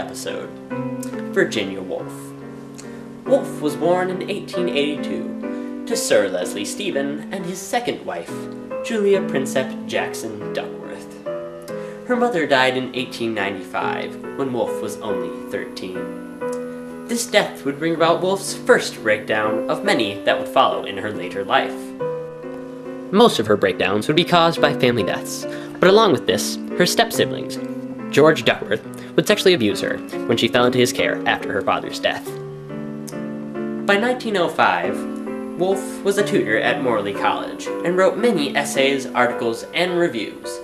episode, Virginia Woolf. Woolf was born in 1882 to Sir Leslie Stephen and his second wife, Julia Prinsep Jackson Duckworth. Her mother died in 1895 when Woolf was only 13. This death would bring about Woolf's first breakdown of many that would follow in her later life. Most of her breakdowns would be caused by family deaths, but along with this, her step-siblings, George Duckworth, would sexually abuse her when she fell into his care after her father's death. By 1905, Woolf was a tutor at Morley College and wrote many essays, articles, and reviews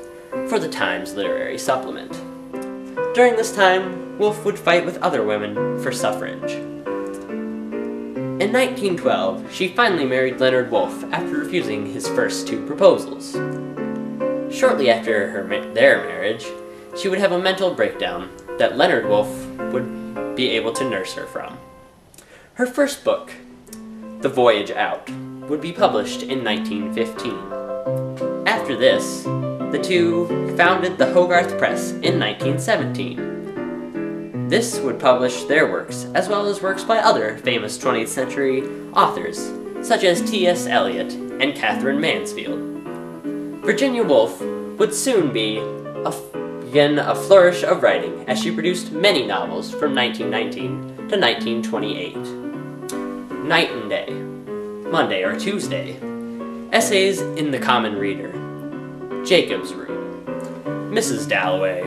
for the Times Literary Supplement. During this time, Woolf would fight with other women for suffrage. In 1912, she finally married Leonard Woolf after refusing his first two proposals. Shortly after their marriage, she would have a mental breakdown that Leonard Woolf would be able to nurse her from. Her first book, The Voyage Out, would be published in 1915. After this, the two founded the Hogarth Press in 1917. This would publish their works, as well as works by other famous 20th century authors, such as T.S. Eliot and Catherine Mansfield. Virginia Woolf would soon begin a flourish of writing, as she produced many novels from 1919 to 1928. Night and Day, Monday or Tuesday, Essays in the Common Reader, Jacob's Room, Mrs. Dalloway,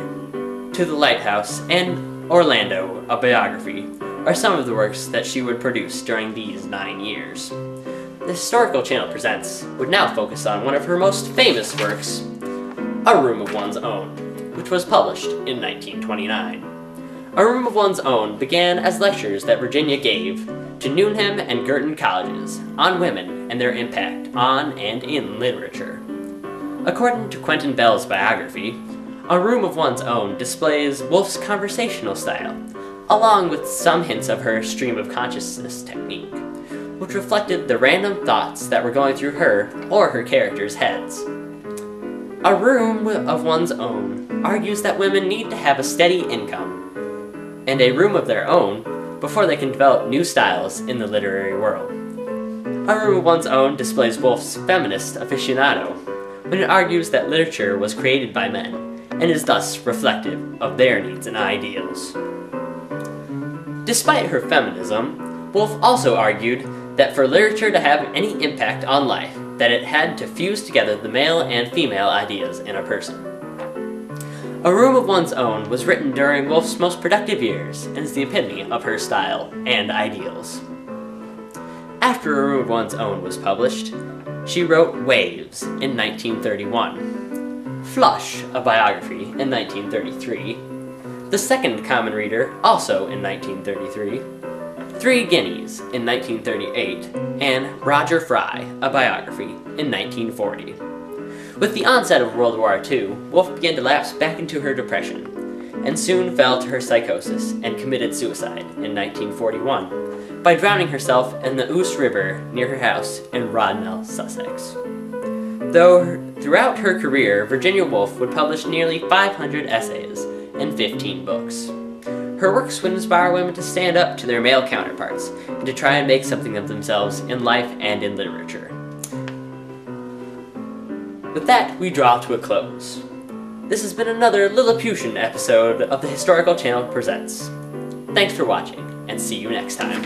To the Lighthouse, and Orlando, a Biography, are some of the works that she would produce during these 9 years. The Historical Channel Presents would now focus on one of her most famous works, A Room of One's Own, which was published in 1929. A Room of One's Own began as lectures that Virginia gave to Newnham and Girton colleges on women and their impact on and in literature. According to Quentin Bell's biography, A Room of One's Own displays Woolf's conversational style, along with some hints of her stream of consciousness technique, which reflected the random thoughts that were going through her or her characters' heads. A Room of One's Own argues that women need to have a steady income and a room of their own before they can develop new styles in the literary world. A Room of One's Own displays Woolf's feminist aficionado when it argues that literature was created by men and is thus reflective of their needs and ideals. Despite her feminism, Woolf also argued that for literature to have any impact on life, that it had to fuse together the male and female ideas in a person. A Room of One's Own was written during Woolf's most productive years and is the epitome of her style and ideals. After A Room of One's Own was published, she wrote Waves in 1931, Flush, a Biography in 1933, The Second Common Reader also in 1933, 3 Guineas in 1938, and Roger Fry, a Biography in 1940. With the onset of World War II, Woolf began to lapse back into her depression, and soon fell to her psychosis and committed suicide in 1941 by drowning herself in the Ouse River near her house in Rodnell, Sussex. Though throughout her career, Virginia Woolf would publish nearly 500 essays and 15 books. Her works would inspire women to stand up to their male counterparts and to try and make something of themselves in life and in literature. With that, we draw to a close. This has been another Lilliputian episode of the Historical Channel Presents. Thanks for watching, and see you next time.